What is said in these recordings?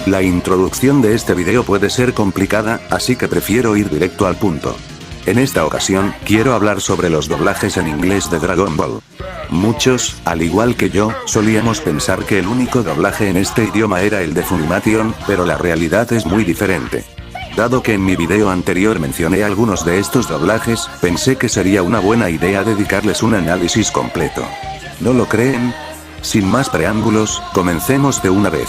La introducción de este video puede ser complicada, así que prefiero ir directo al punto. En esta ocasión, quiero hablar sobre los doblajes en inglés de Dragon Ball. Muchos, al igual que yo, solíamos pensar que el único doblaje en este idioma era el de Funimation, pero la realidad es muy diferente. Dado que en mi video anterior mencioné algunos de estos doblajes, pensé que sería una buena idea dedicarles un análisis completo. ¿No lo creen? Sin más preámbulos, comencemos de una vez.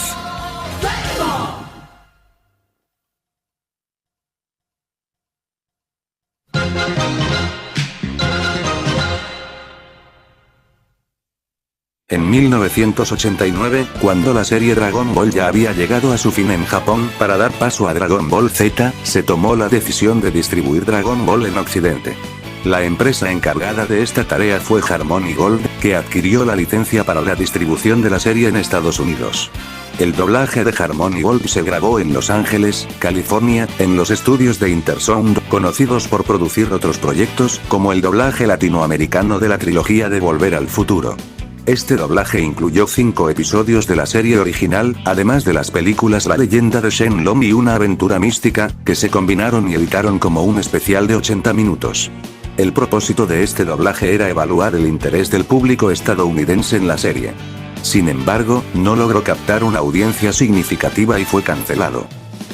En 1989, cuando la serie Dragon Ball ya había llegado a su fin en Japón, para dar paso a Dragon Ball Z, se tomó la decisión de distribuir Dragon Ball en Occidente. La empresa encargada de esta tarea fue Harmony Gold, que adquirió la licencia para la distribución de la serie en Estados Unidos. El doblaje de Harmony Gold se grabó en Los Ángeles, California, en los estudios de Intersound, conocidos por producir otros proyectos, como el doblaje latinoamericano de la trilogía de Volver al Futuro. Este doblaje incluyó 5 episodios de la serie original, además de las películas La leyenda de Shenlong y Una aventura mística, que se combinaron y editaron como un especial de 80 minutos. El propósito de este doblaje era evaluar el interés del público estadounidense en la serie. Sin embargo, no logró captar una audiencia significativa y fue cancelado.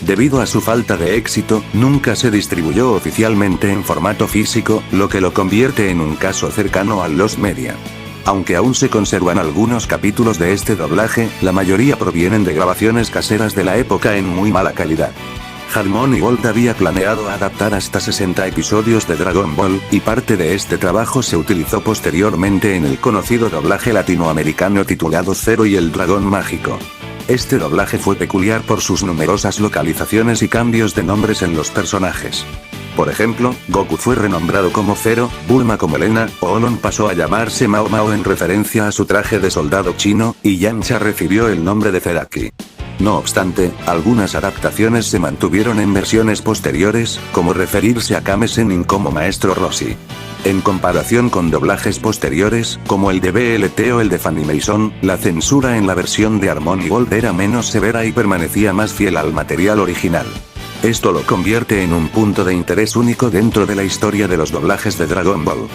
Debido a su falta de éxito, nunca se distribuyó oficialmente en formato físico, lo que lo convierte en un caso cercano al lost media. Aunque aún se conservan algunos capítulos de este doblaje, la mayoría provienen de grabaciones caseras de la época en muy mala calidad. Harmony Gold había planeado adaptar hasta 60 episodios de Dragon Ball, y parte de este trabajo se utilizó posteriormente en el conocido doblaje latinoamericano titulado Zero y el Dragón Mágico. Este doblaje fue peculiar por sus numerosas localizaciones y cambios de nombres en los personajes. Por ejemplo, Goku fue renombrado como Zero, Bulma como Elena, Olon pasó a llamarse Mao Mao en referencia a su traje de soldado chino, y Yamcha recibió el nombre de Zeraki. No obstante, algunas adaptaciones se mantuvieron en versiones posteriores, como referirse a Kame Sennin como Maestro Roshi. En comparación con doblajes posteriores, como el de BLT o el de Funimation, la censura en la versión de Harmony Gold era menos severa y permanecía más fiel al material original. Esto lo convierte en un punto de interés único dentro de la historia de los doblajes de Dragon Ball.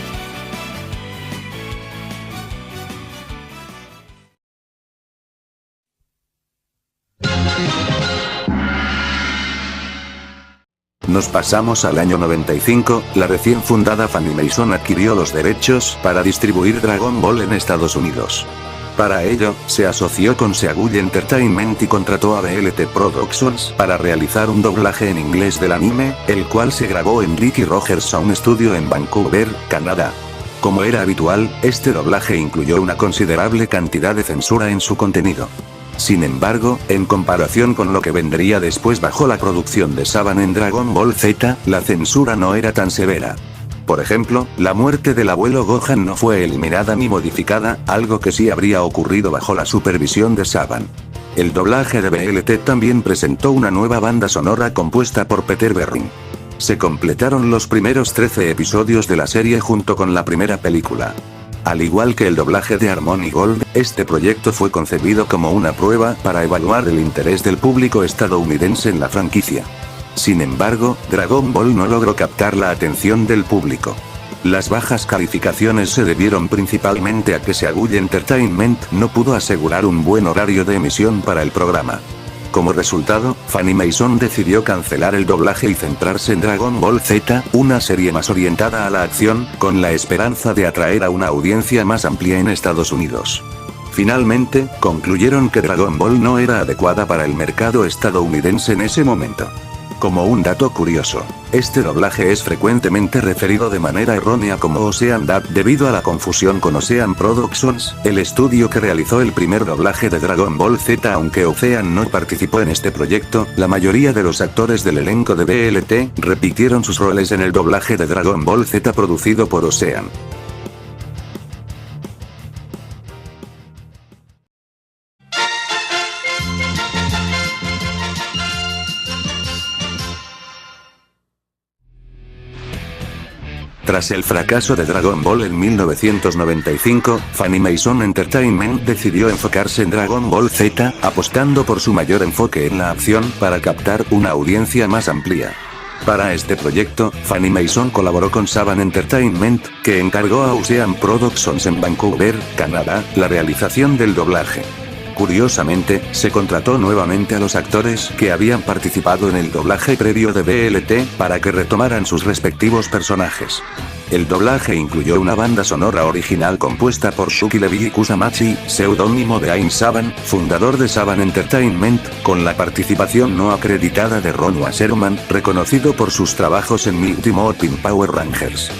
Nos pasamos al año 95, la recién fundada Funimation adquirió los derechos para distribuir Dragon Ball en Estados Unidos. Para ello, se asoció con Seagull Entertainment y contrató a BLT Productions para realizar un doblaje en inglés del anime, el cual se grabó en Ricky Rogers Sound Studio en Vancouver, Canadá. Como era habitual, este doblaje incluyó una considerable cantidad de censura en su contenido. Sin embargo, en comparación con lo que vendría después bajo la producción de Saban en Dragon Ball Z, la censura no era tan severa. Por ejemplo, la muerte del abuelo Gohan no fue eliminada ni modificada, algo que sí habría ocurrido bajo la supervisión de Saban. El doblaje de BLT también presentó una nueva banda sonora compuesta por Peter Berring. Se completaron los primeros 13 episodios de la serie junto con la primera película. Al igual que el doblaje de Harmony Gold, este proyecto fue concebido como una prueba para evaluar el interés del público estadounidense en la franquicia. Sin embargo, Dragon Ball no logró captar la atención del público. Las bajas calificaciones se debieron principalmente a que Seagull Entertainment no pudo asegurar un buen horario de emisión para el programa. Como resultado, Funimation decidió cancelar el doblaje y centrarse en Dragon Ball Z, una serie más orientada a la acción, con la esperanza de atraer a una audiencia más amplia en Estados Unidos. Finalmente, concluyeron que Dragon Ball no era adecuada para el mercado estadounidense en ese momento. Como un dato curioso, este doblaje es frecuentemente referido de manera errónea como Ocean Dub debido a la confusión con Ocean Productions, el estudio que realizó el primer doblaje de Dragon Ball Z. Aunque Ocean no participó en este proyecto, la mayoría de los actores del elenco de BLT repitieron sus roles en el doblaje de Dragon Ball Z producido por Ocean. Tras el fracaso de Dragon Ball en 1995, Funimation Entertainment decidió enfocarse en Dragon Ball Z, apostando por su mayor enfoque en la acción para captar una audiencia más amplia. Para este proyecto, Funimation colaboró con Saban Entertainment, que encargó a Ocean Productions en Vancouver, Canadá, la realización del doblaje. Curiosamente, se contrató nuevamente a los actores que habían participado en el doblaje previo de BLT para que retomaran sus respectivos personajes. El doblaje incluyó una banda sonora original compuesta por Shuki Levy y Kusamachi, seudónimo de Aim Saban, fundador de Saban Entertainment, con la participación no acreditada de Ron Wasserman, reconocido por sus trabajos en Mighty Morphin Power Rangers.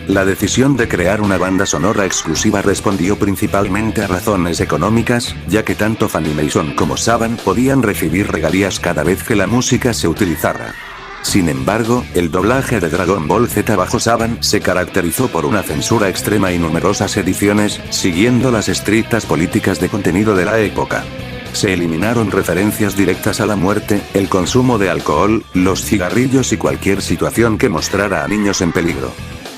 La decisión de crear una banda sonora exclusiva respondió principalmente a razones económicas, ya que tanto Funimation como Saban podían recibir regalías cada vez que la música se utilizara. Sin embargo, el doblaje de Dragon Ball Z bajo Saban se caracterizó por una censura extrema y numerosas ediciones, siguiendo las estrictas políticas de contenido de la época. Se eliminaron referencias directas a la muerte, el consumo de alcohol, los cigarrillos y cualquier situación que mostrara a niños en peligro.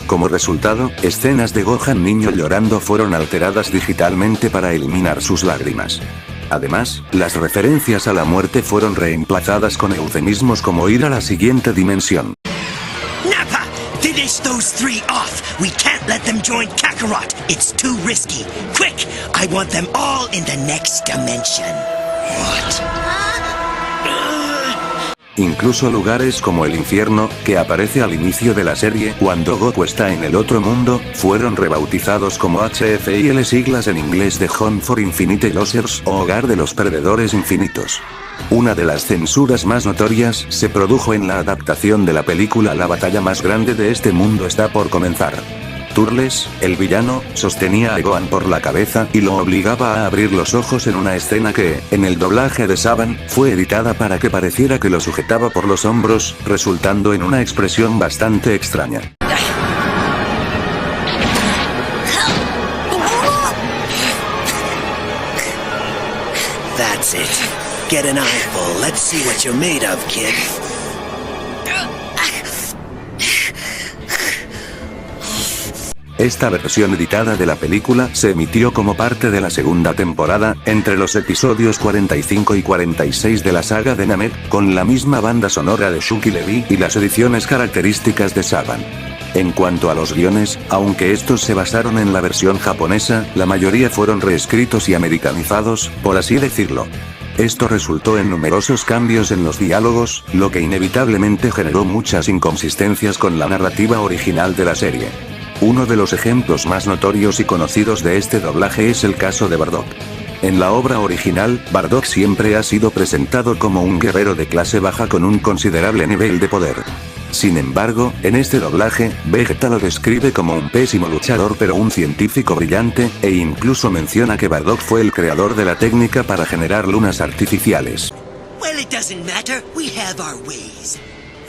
Como resultado, escenas de Gohan niño llorando fueron alteradas digitalmente para eliminar sus lágrimas. Además, las referencias a la muerte fueron reemplazadas con eufemismos como ir a la siguiente dimensión. Nappa! Finish those 3 off! We can't let them join Kakarot! It's too risky! Quick! I want them all in the next dimension! What? Incluso lugares como el infierno, que aparece al inicio de la serie cuando Goku está en el otro mundo, fueron rebautizados como HFIL, siglas en inglés de Home for Infinite Losers o Hogar de los Perdedores Infinitos. Una de las censuras más notorias se produjo en la adaptación de la película La batalla más grande de este mundo está por comenzar. Turles, el villano, sostenía a Gohan por la cabeza y lo obligaba a abrir los ojos en una escena que, en el doblaje de Saban, fue editada para que pareciera que lo sujetaba por los hombros, resultando en una expresión bastante extraña. That's it. Get an eyeful. Let's see what you're made of, kid. Esta versión editada de la película se emitió como parte de la segunda temporada, entre los episodios 45 y 46 de la saga de Namek, con la misma banda sonora de Shuki Levy y las ediciones características de Saban. En cuanto a los guiones, aunque estos se basaron en la versión japonesa, la mayoría fueron reescritos y americanizados, por así decirlo. Esto resultó en numerosos cambios en los diálogos, lo que inevitablemente generó muchas inconsistencias con la narrativa original de la serie. Uno de los ejemplos más notorios y conocidos de este doblaje es el caso de Bardock. En la obra original, Bardock siempre ha sido presentado como un guerrero de clase baja con un considerable nivel de poder. Sin embargo, en este doblaje, Vegeta lo describe como un pésimo luchador pero un científico brillante, e incluso menciona que Bardock fue el creador de la técnica para generar lunas artificiales. Well, it doesn't matter. We have our ways.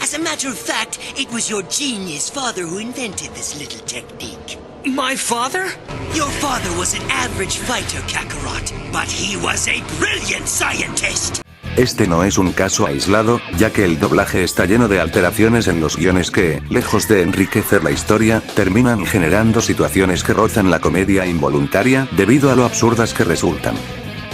As a matter of fact, it was your genius father who invented this little technique. My father? Your father was an average fighter, Kakarot, but he was a brilliant scientist. Este no es un caso aislado, ya que el doblaje está lleno de alteraciones en los guiones que, lejos de enriquecer la historia, terminan generando situaciones que rozan la comedia involuntaria, debido a lo absurdas que resultan.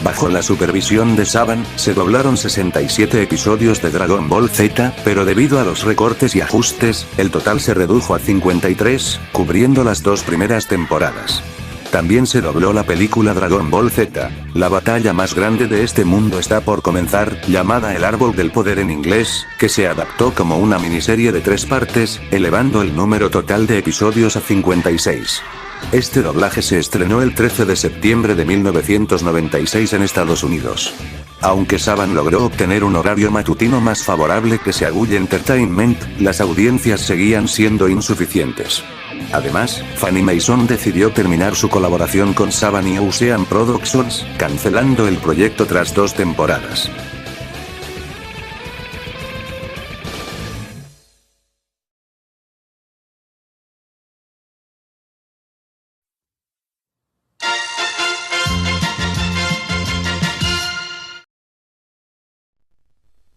Bajo la supervisión de Saban, se doblaron 67 episodios de Dragon Ball Z, pero debido a los recortes y ajustes, el total se redujo a 53, cubriendo las 2 primeras temporadas. También se dobló la película Dragon Ball Z, la batalla más grande de este mundo está por comenzar, llamada El Árbol del Poder en inglés, que se adaptó como una miniserie de 3 partes, elevando el número total de episodios a 56. Este doblaje se estrenó el 13 de septiembre de 1996 en Estados Unidos. Aunque Saban logró obtener un horario matutino más favorable que Seagull Entertainment, las audiencias seguían siendo insuficientes. Además, Funimation decidió terminar su colaboración con Saban y Ocean Productions, cancelando el proyecto tras 2 temporadas.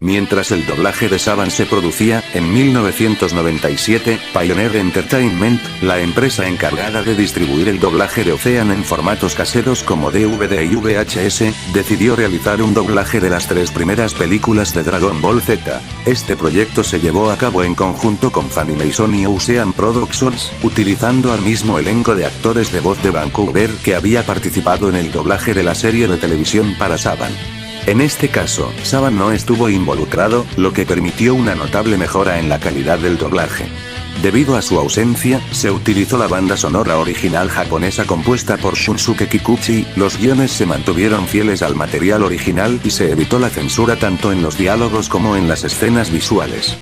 Mientras el doblaje de Saban se producía, en 1997, Pioneer Entertainment, la empresa encargada de distribuir el doblaje de Ocean en formatos caseros como DVD y VHS, decidió realizar un doblaje de las 3 primeras películas de Dragon Ball Z. Este proyecto se llevó a cabo en conjunto con Funimation y Ocean Productions, utilizando al mismo elenco de actores de voz de Vancouver que había participado en el doblaje de la serie de televisión para Saban. En este caso, Saban no estuvo involucrado, lo que permitió una notable mejora en la calidad del doblaje. Debido a su ausencia, se utilizó la banda sonora original japonesa compuesta por Shunsuke Kikuchi, los guiones se mantuvieron fieles al material original y se evitó la censura tanto en los diálogos como en las escenas visuales.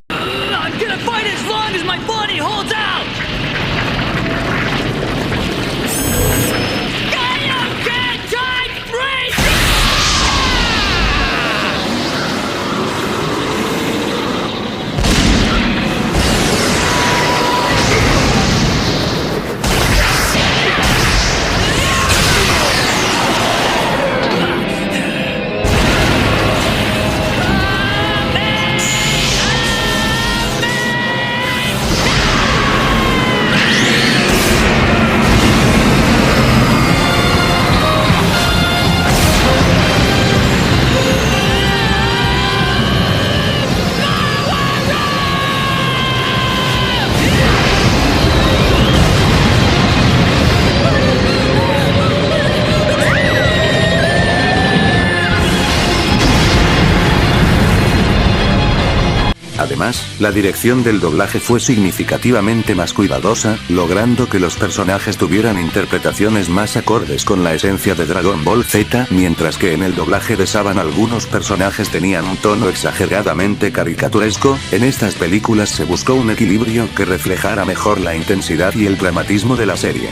Además, la dirección del doblaje fue significativamente más cuidadosa, logrando que los personajes tuvieran interpretaciones más acordes con la esencia de Dragon Ball Z, mientras que en el doblaje de Saban algunos personajes tenían un tono exageradamente caricaturesco. En estas películas se buscó un equilibrio que reflejara mejor la intensidad y el dramatismo de la serie.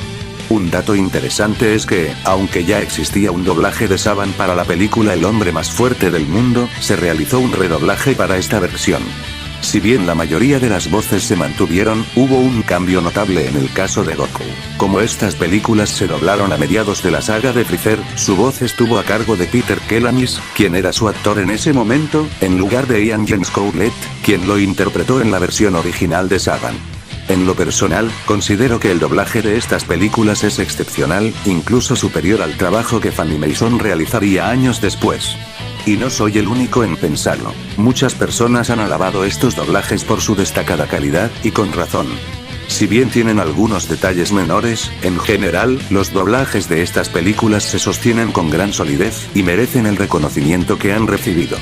Un dato interesante es que, aunque ya existía un doblaje de Saban para la película El hombre más fuerte del mundo, se realizó un redoblaje para esta versión. Si bien la mayoría de las voces se mantuvieron, hubo un cambio notable en el caso de Goku. Como estas películas se doblaron a mediados de la saga de Freezer, su voz estuvo a cargo de Peter Kelamis, quien era su actor en ese momento, en lugar de Ian James Cowlett, quien lo interpretó en la versión original de Saban. En lo personal, considero que el doblaje de estas películas es excepcional, incluso superior al trabajo que Funimation realizaría años después. Y no soy el único en pensarlo. Muchas personas han alabado estos doblajes por su destacada calidad, y con razón. Si bien tienen algunos detalles menores, en general, los doblajes de estas películas se sostienen con gran solidez, y merecen el reconocimiento que han recibido.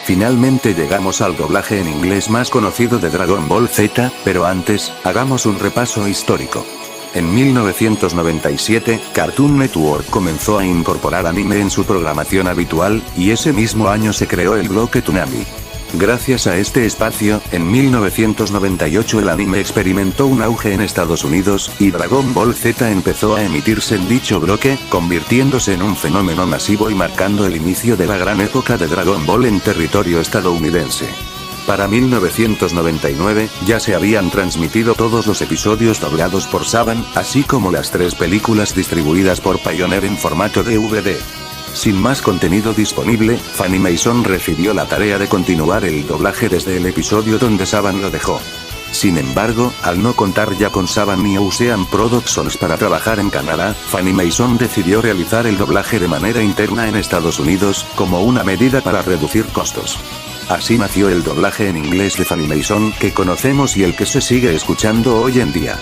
Finalmente llegamos al doblaje en inglés más conocido de Dragon Ball Z, pero antes, hagamos un repaso histórico. En 1997, Cartoon Network comenzó a incorporar anime en su programación habitual, y ese mismo año se creó el bloque Toonami. Gracias a este espacio, en 1998 el anime experimentó un auge en Estados Unidos, y Dragon Ball Z empezó a emitirse en dicho bloque, convirtiéndose en un fenómeno masivo y marcando el inicio de la gran época de Dragon Ball en territorio estadounidense. Para 1999, ya se habían transmitido todos los episodios doblados por Saban, así como las 3 películas distribuidas por Pioneer en formato DVD. Sin más contenido disponible, Funimation recibió la tarea de continuar el doblaje desde el episodio donde Saban lo dejó. Sin embargo, al no contar ya con Saban ni Ocean Productions para trabajar en Canadá, Funimation decidió realizar el doblaje de manera interna en Estados Unidos, como una medida para reducir costos. Así nació el doblaje en inglés de Funimation que conocemos y el que se sigue escuchando hoy en día.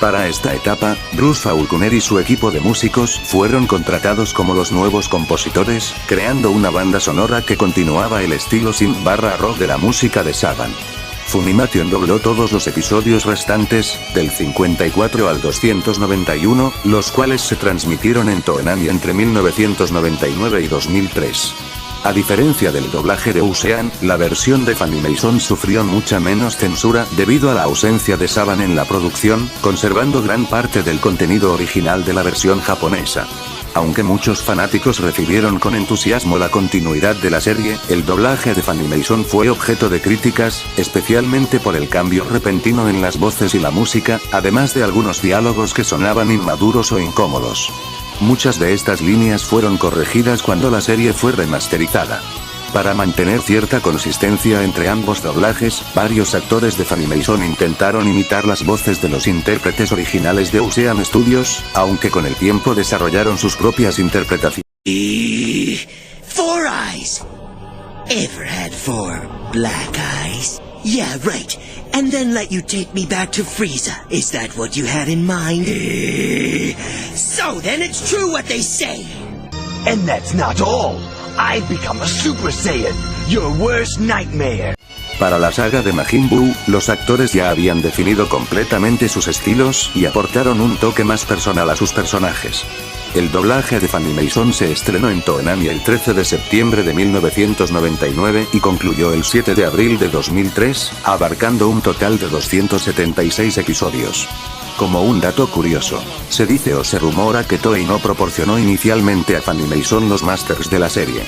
Para esta etapa, Bruce Faulkner y su equipo de músicos fueron contratados como los nuevos compositores, creando una banda sonora que continuaba el estilo synth/rock de la música de Saban. Funimation dobló todos los episodios restantes, del 54 al 291, los cuales se transmitieron en Toonami entre 1999 y 2003. A diferencia del doblaje de Ocean, la versión de Funimation sufrió mucha menos censura debido a la ausencia de Saban en la producción, conservando gran parte del contenido original de la versión japonesa. Aunque muchos fanáticos recibieron con entusiasmo la continuidad de la serie, el doblaje de Funimation fue objeto de críticas, especialmente por el cambio repentino en las voces y la música, además de algunos diálogos que sonaban inmaduros o incómodos. Muchas de estas líneas fueron corregidas cuando la serie fue remasterizada. Para mantener cierta consistencia entre ambos doblajes, varios actores de Funimation intentaron imitar las voces de los intérpretes originales de Ocean Studios, aunque con el tiempo desarrollaron sus propias interpretaciones. Four eyes. Ever had four black eyes? Yeah, right. And then let you take me back to Frieza. Is that what you had in mind? So then it's true what they say. And that's not all. I've become a Super Saiyan, your worst nightmare. Para la saga de Majin Buu, los actores ya habían definido completamente sus estilos y aportaron un toque más personal a sus personajes. El doblaje de Funimation se estrenó en Toonami el 13 de septiembre de 1999 y concluyó el 7 de abril de 2003, abarcando un total de 276 episodios. Como un dato curioso, se dice o se rumora que Toei no proporcionó inicialmente a Funimation los masters de la serie.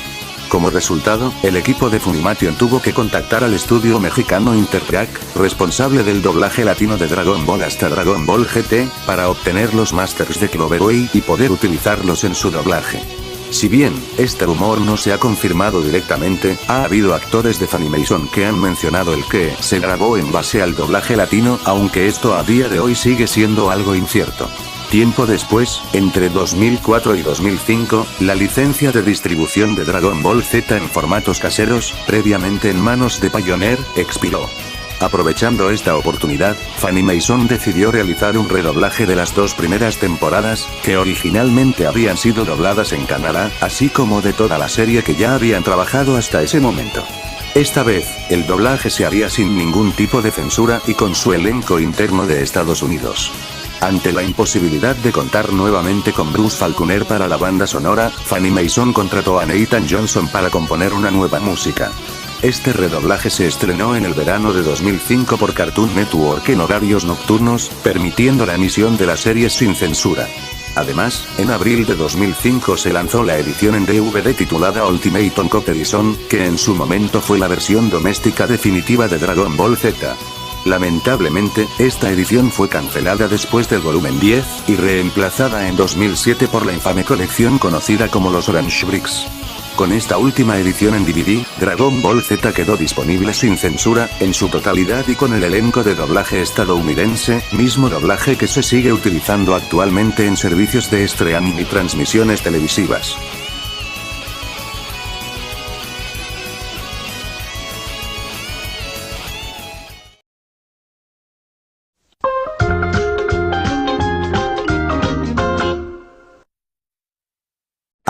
Como resultado, el equipo de Funimation tuvo que contactar al estudio mexicano Intertrack, responsable del doblaje latino de Dragon Ball hasta Dragon Ball GT, para obtener los masters de Cloverway y poder utilizarlos en su doblaje. Si bien, este rumor no se ha confirmado directamente, ha habido actores de Funimation que han mencionado el que se grabó en base al doblaje latino, aunque esto a día de hoy sigue siendo algo incierto. Tiempo después, entre 2004 y 2005, la licencia de distribución de Dragon Ball Z en formatos caseros, previamente en manos de Pioneer, expiró. Aprovechando esta oportunidad, Funimation decidió realizar un redoblaje de las dos primeras temporadas, que originalmente habían sido dobladas en Canadá, así como de toda la serie que ya habían trabajado hasta ese momento. Esta vez, el doblaje se haría sin ningún tipo de censura y con su elenco interno de Estados Unidos. Ante la imposibilidad de contar nuevamente con Bruce Faulconer para la banda sonora, Funimation contrató a Nathan Johnson para componer una nueva música. Este redoblaje se estrenó en el verano de 2005 por Cartoon Network en horarios nocturnos, permitiendo la emisión de la serie sin censura. Además, en abril de 2005 se lanzó la edición en DVD titulada Ultimate Uncut Edition, que en su momento fue la versión doméstica definitiva de Dragon Ball Z. Lamentablemente, esta edición fue cancelada después del volumen 10, y reemplazada en 2007 por la infame colección conocida como los Orange Bricks. Con esta última edición en DVD, Dragon Ball Z quedó disponible sin censura, en su totalidad y con el elenco de doblaje estadounidense, mismo doblaje que se sigue utilizando actualmente en servicios de streaming y transmisiones televisivas.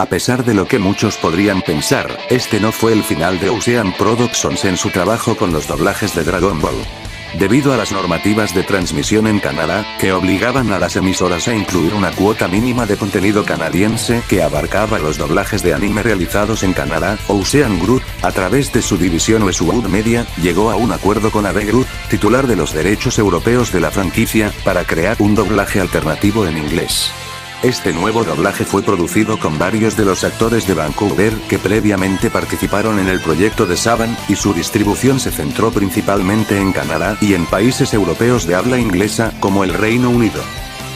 A pesar de lo que muchos podrían pensar, este no fue el final de Ocean Productions en su trabajo con los doblajes de Dragon Ball. Debido a las normativas de transmisión en Canadá, que obligaban a las emisoras a incluir una cuota mínima de contenido canadiense que abarcaba los doblajes de anime realizados en Canadá, Ocean Group, a través de su división Westwood Media, llegó a un acuerdo con AB Group, titular de los derechos europeos de la franquicia, para crear un doblaje alternativo en inglés. Este nuevo doblaje fue producido con varios de los actores de Vancouver que previamente participaron en el proyecto de Saban, y su distribución se centró principalmente en Canadá y en países europeos de habla inglesa, como el Reino Unido.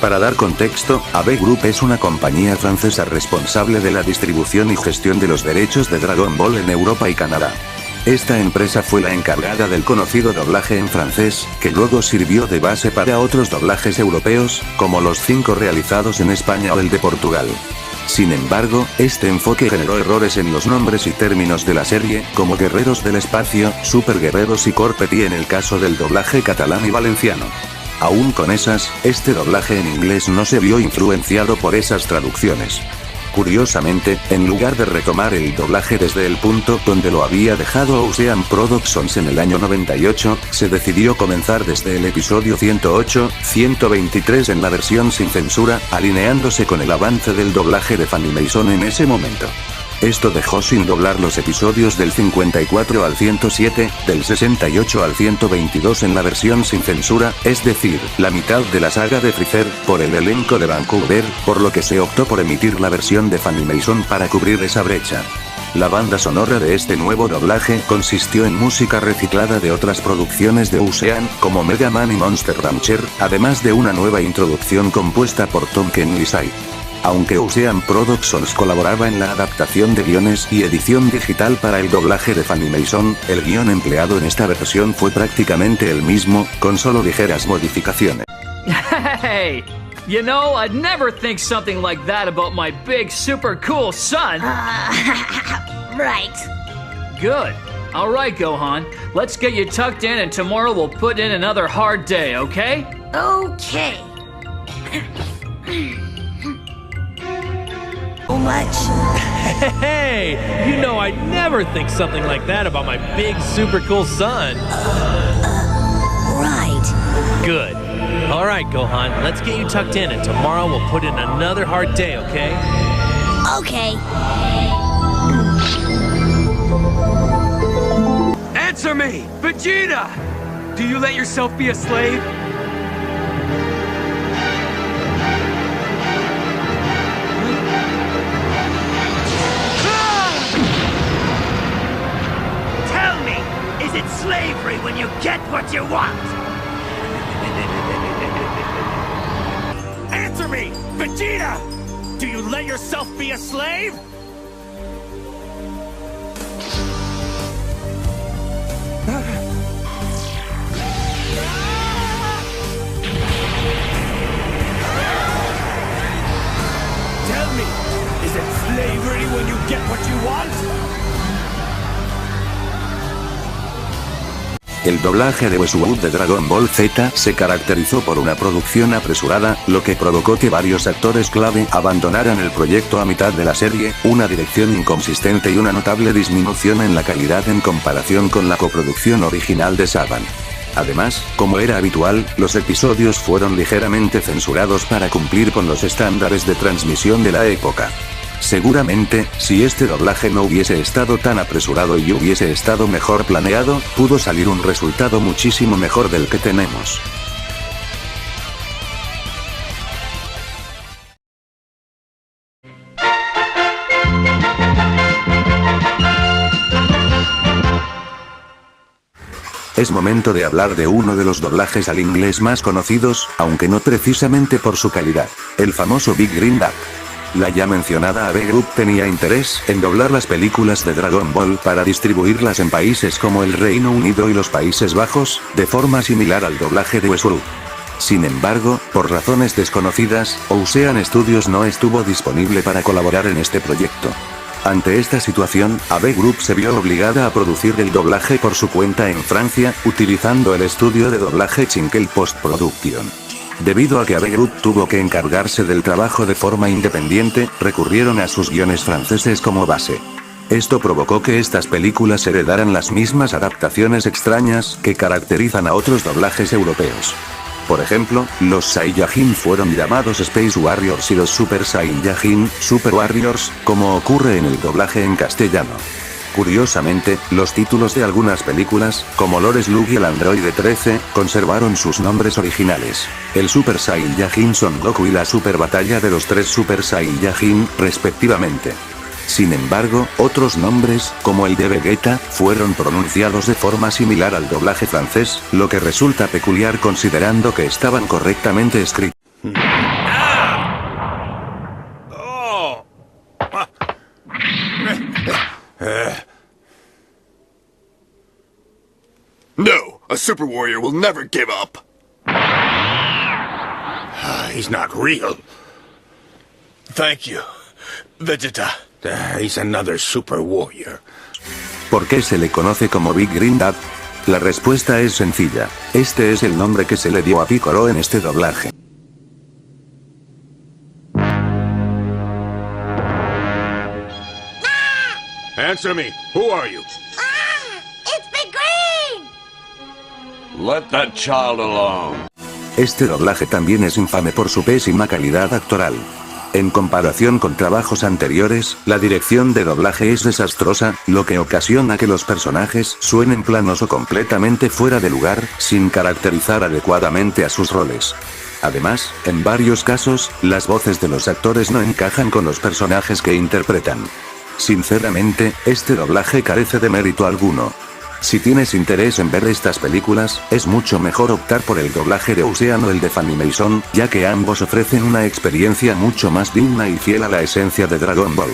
Para dar contexto, AB Group es una compañía francesa responsable de la distribución y gestión de los derechos de Dragon Ball en Europa y Canadá. Esta empresa fue la encargada del conocido doblaje en francés, que luego sirvió de base para otros doblajes europeos, como los 5 realizados en España o el de Portugal. Sin embargo, este enfoque generó errores en los nombres y términos de la serie, como Guerreros del Espacio, Super Guerreros y Corpeti en el caso del doblaje catalán y valenciano. Aún con esas, este doblaje en inglés no se vio influenciado por esas traducciones. Curiosamente, en lugar de retomar el doblaje desde el punto donde lo había dejado Ocean Productions en el año 98, se decidió comenzar desde el episodio 108-123 en la versión sin censura, alineándose con el avance del doblaje de Funimation en ese momento. Esto dejó sin doblar los episodios del 54 al 107, del 68 al 122 en la versión sin censura, es decir, la mitad de la saga de Freezer, por el elenco de Vancouver, por lo que se optó por emitir la versión de Funimation para cubrir esa brecha. La banda sonora de este nuevo doblaje consistió en música reciclada de otras producciones de Ocean, como Mega Man y Monster Rancher, además de una nueva introducción compuesta por Tom Kenlisai. Aunque Ocean Productions colaboraba en la adaptación de guiones y edición digital para el doblaje de Funimation, el guión empleado en esta versión fue prácticamente el mismo, con solo ligeras modificaciones. Hey! You know, I'd never think something like that about my big, super cool son. Right. Good. All right, Gohan. Let's get you tucked in and tomorrow we'll put in another hard day, okay? Okay. So much. Hey, you know I'd never think something like that about my big, super cool son. Right. Good. All right, Gohan, let's get you tucked in, and tomorrow we'll put in another hard day, okay? Okay. Answer me! Vegeta! Do you let yourself be a slave? Tell me, is it slavery when you get what you want? Answer me, Vegeta! Do you let yourself be a slave? Tell me, is it slavery when you get what you want? El doblaje de Westwood de Dragon Ball Z se caracterizó por una producción apresurada, lo que provocó que varios actores clave abandonaran el proyecto a mitad de la serie, una dirección inconsistente y una notable disminución en la calidad en comparación con la coproducción original de Saban. Además, como era habitual, los episodios fueron ligeramente censurados para cumplir con los estándares de transmisión de la época. Seguramente, si este doblaje no hubiese estado tan apresurado y hubiese estado mejor planeado, pudo salir un resultado muchísimo mejor del que tenemos. Es momento de hablar de uno de los doblajes al inglés más conocidos, aunque no precisamente por su calidad, el famoso Big Green Duck. La ya mencionada AB Group tenía interés en doblar las películas de Dragon Ball para distribuirlas en países como el Reino Unido y los Países Bajos, de forma similar al doblaje de Westworld. Sin embargo, por razones desconocidas, Ocean Studios no estuvo disponible para colaborar en este proyecto. Ante esta situación, AB Group se vio obligada a producir el doblaje por su cuenta en Francia, utilizando el estudio de doblaje Chinkel Post Production. Debido a que AB Group tuvo que encargarse del trabajo de forma independiente, recurrieron a sus guiones franceses como base. Esto provocó que estas películas heredaran las mismas adaptaciones extrañas que caracterizan a otros doblajes europeos. Por ejemplo, los Saiyajin fueron llamados Space Warriors y los Super Saiyajin, Super Warriors, como ocurre en el doblaje en castellano. Curiosamente, los títulos de algunas películas, como Lord Slug y el Androide 13, conservaron sus nombres originales. El Super Saiyajin Son Goku y la Super Batalla de los 3 Super Saiyajin, respectivamente. Sin embargo, otros nombres, como el de Vegeta, fueron pronunciados de forma similar al doblaje francés, lo que resulta peculiar considerando que estaban correctamente escritos. No, a Super Warrior will never give up. He's not real. Thank you, Vegeta. He's another Super Warrior. ¿Por qué se le conoce como Big Green Duck? La respuesta es sencilla. Este es el nombre que se le dio a Piccolo en este doblaje. Answer me. Who are you? It's Big Green! Let that child alone. Este doblaje también es infame por su pésima calidad actoral. En comparación con trabajos anteriores, la dirección de doblaje es desastrosa, lo que ocasiona que los personajes suenen planos o completamente fuera de lugar, sin caracterizar adecuadamente a sus roles. Además, en varios casos, las voces de los actores no encajan con los personajes que interpretan. Sinceramente, este doblaje carece de mérito alguno. Si tienes interés en ver estas películas, es mucho mejor optar por el doblaje de Ocean o el de Funimation, ya que ambos ofrecen una experiencia mucho más digna y fiel a la esencia de Dragon Ball.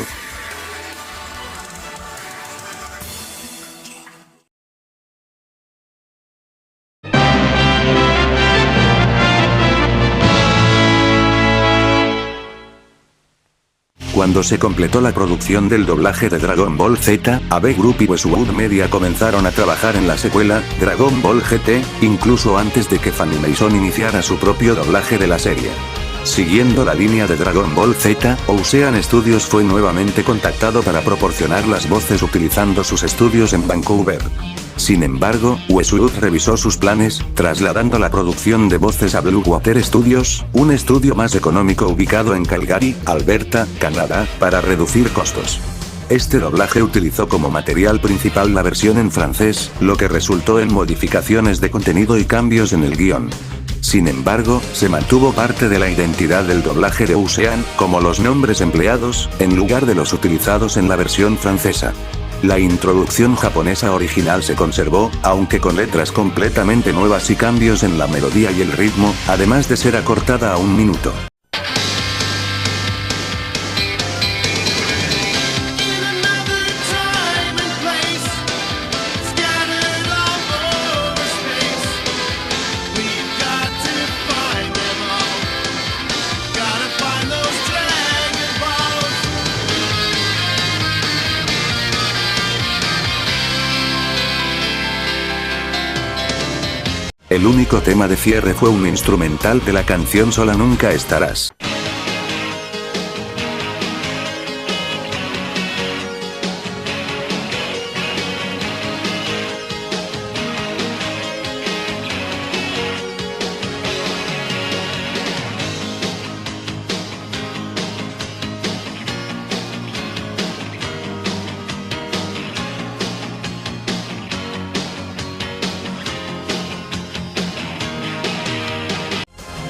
Cuando se completó la producción del doblaje de Dragon Ball Z, AB Group y Westwood Media comenzaron a trabajar en la secuela, Dragon Ball GT, incluso antes de que Funimation iniciara su propio doblaje de la serie. Siguiendo la línea de Dragon Ball Z, Ocean Studios fue nuevamente contactado para proporcionar las voces utilizando sus estudios en Vancouver. Sin embargo, Westwood revisó sus planes, trasladando la producción de voces a Blue Water Studios, un estudio más económico ubicado en Calgary, Alberta, Canadá, para reducir costos. Este doblaje utilizó como material principal la versión en francés, lo que resultó en modificaciones de contenido y cambios en el guión. Sin embargo, se mantuvo parte de la identidad del doblaje de Ocean, como los nombres empleados, en lugar de los utilizados en la versión francesa. La introducción japonesa original se conservó, aunque con letras completamente nuevas y cambios en la melodía y el ritmo, además de ser acortada a 1 minuto. El único tema de cierre fue un instrumental de la canción Sola Nunca Estarás.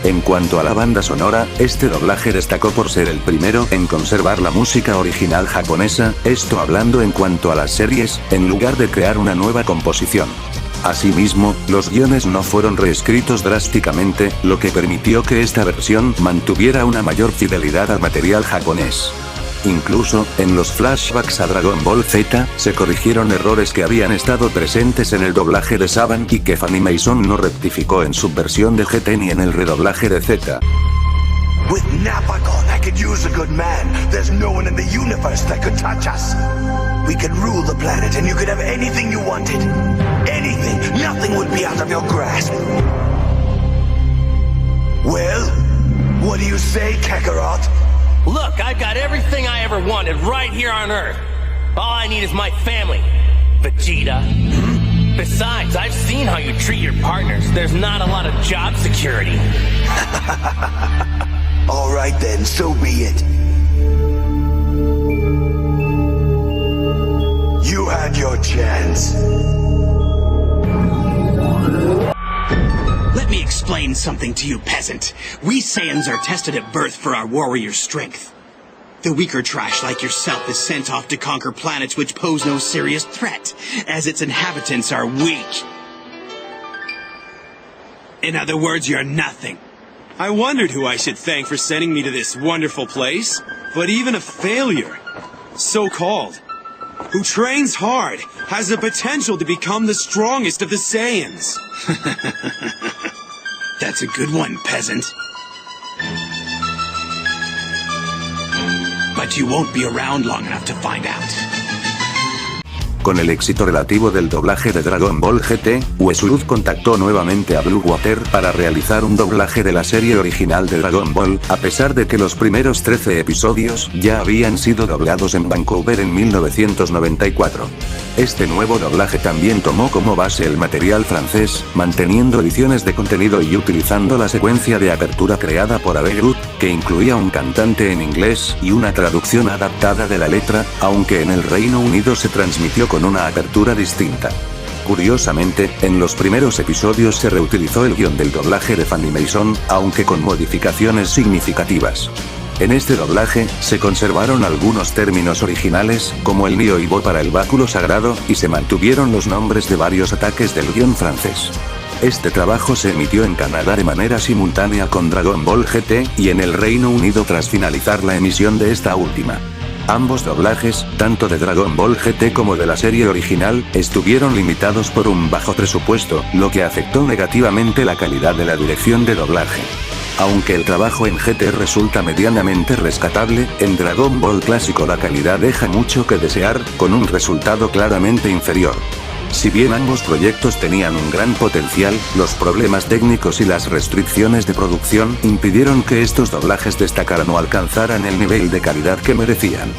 En cuanto a la banda sonora, este doblaje destacó por ser el primero en conservar la música original japonesa, esto hablando en cuanto a las series, en lugar de crear una nueva composición. Asimismo, los guiones no fueron reescritos drásticamente, lo que permitió que esta versión mantuviera una mayor fidelidad al material japonés. Incluso, en los flashbacks a Dragon Ball Z, se corrigieron errores que habían estado presentes en el doblaje de Saban y que Funimation no rectificó en su versión de GT ni en el redoblaje de Z. With Napocon, I could use a good man. There's no one in the universe that could touch us. We could rule the planet and you could have anything you wanted. Anything. Nothing would be out of your grasp. Well, what do you say, Kakarot? Look, I've got everything I ever wanted right here on Earth. All I need is my family, Vegeta. Besides, I've seen how you treat your partners. There's not a lot of job security. All right then, so be it. You had your chance. Let me explain something to you, peasant. We Saiyans are tested at birth for our warrior strength. The weaker trash like yourself is sent off to conquer planets which pose no serious threat, as its inhabitants are weak. In other words, you're nothing. I wondered who I should thank for sending me to this wonderful place, but even a failure, so-called, who trains hard, has the potential to become the strongest of the Saiyans. That's a good one, peasant. But you won't be around long enough to find out. Con el éxito relativo del doblaje de Dragon Ball GT, Westwood contactó nuevamente a Blue Water para realizar un doblaje de la serie original de Dragon Ball, a pesar de que los primeros 13 episodios ya habían sido doblados en Vancouver en 1994. Este nuevo doblaje también tomó como base el material francés, manteniendo ediciones de contenido y utilizando la secuencia de apertura creada por Abe Groot, que incluía un cantante en inglés y una traducción adaptada de la letra, aunque en el Reino Unido se transmitió con una apertura distinta. Curiosamente, en los primeros episodios se reutilizó el guión del doblaje de Funimation, aunque con modificaciones significativas. En este doblaje, se conservaron algunos términos originales, como el Nio y Bo para el báculo sagrado, y se mantuvieron los nombres de varios ataques del guión francés. Este trabajo se emitió en Canadá de manera simultánea con Dragon Ball GT, y en el Reino Unido tras finalizar la emisión de esta última. Ambos doblajes, tanto de Dragon Ball GT como de la serie original, estuvieron limitados por un bajo presupuesto, lo que afectó negativamente la calidad de la dirección de doblaje. Aunque el trabajo en GT resulta medianamente rescatable, en Dragon Ball clásico la calidad deja mucho que desear, con un resultado claramente inferior. Si bien ambos proyectos tenían un gran potencial, los problemas técnicos y las restricciones de producción impidieron que estos doblajes destacaran o alcanzaran el nivel de calidad que merecían.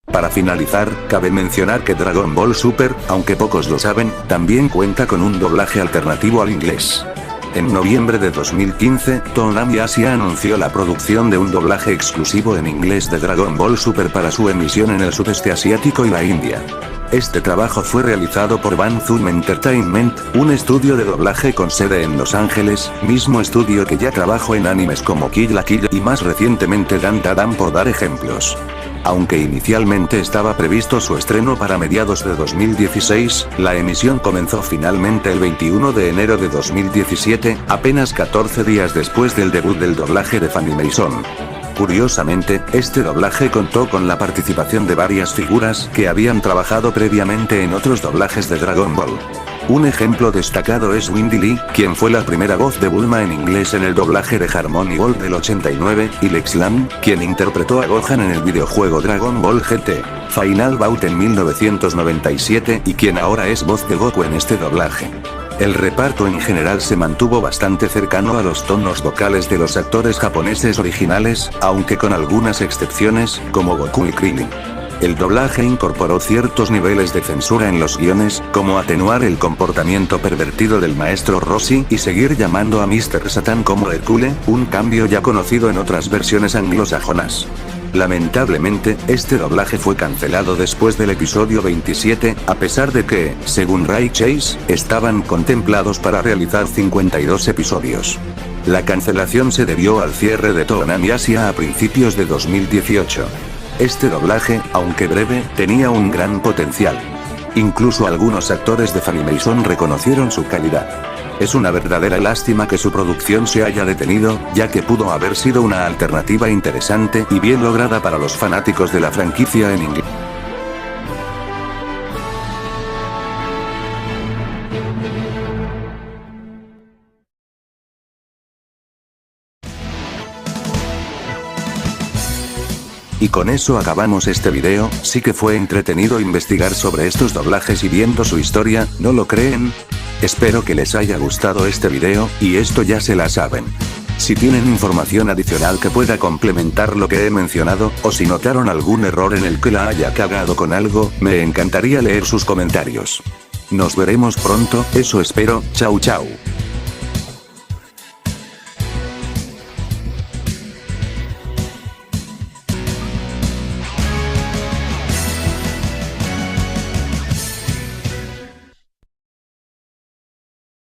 Para finalizar, cabe mencionar que Dragon Ball Super, aunque pocos lo saben, también cuenta con un doblaje alternativo al inglés. En noviembre de 2015, Toonami Asia anunció la producción de un doblaje exclusivo en inglés de Dragon Ball Super para su emisión en el sudeste asiático y la India. Este trabajo fue realizado por Bang Zoom Entertainment, un estudio de doblaje con sede en Los Ángeles, mismo estudio que ya trabajó en animes como Kill la Kill y más recientemente Dan Da Dan por dar ejemplos. Aunque inicialmente estaba previsto su estreno para mediados de 2016, la emisión comenzó finalmente el 21 de enero de 2017, apenas 14 días después del debut del doblaje de Funimation. Curiosamente, este doblaje contó con la participación de varias figuras que habían trabajado previamente en otros doblajes de Dragon Ball. Un ejemplo destacado es Wendy Lee, quien fue la primera voz de Bulma en inglés en el doblaje de Harmony Gold del 89, y Lex Lam, quien interpretó a Gohan en el videojuego Dragon Ball GT Final Bout en 1997 y quien ahora es voz de Goku en este doblaje. El reparto en general se mantuvo bastante cercano a los tonos vocales de los actores japoneses originales, aunque con algunas excepciones, como Goku y Krillin. El doblaje incorporó ciertos niveles de censura en los guiones, como atenuar el comportamiento pervertido del maestro Roshi y seguir llamando a Mr. Satan como Hercule, un cambio ya conocido en otras versiones anglosajonas. Lamentablemente, este doblaje fue cancelado después del episodio 27, a pesar de que, según Ray Chase, estaban contemplados para realizar 52 episodios. La cancelación se debió al cierre de Toonami Asia a principios de 2018. Este doblaje, aunque breve, tenía un gran potencial. Incluso algunos actores de Funimation reconocieron su calidad. Es una verdadera lástima que su producción se haya detenido, ya que pudo haber sido una alternativa interesante y bien lograda para los fanáticos de la franquicia en inglés. Y con eso acabamos este video. Sí que fue entretenido investigar sobre estos doblajes y viendo su historia, ¿no lo creen? Espero que les haya gustado este video, y esto ya se la saben. Si tienen información adicional que pueda complementar lo que he mencionado, o si notaron algún error en el que la haya cagado con algo, me encantaría leer sus comentarios. Nos veremos pronto, eso espero, chau chau.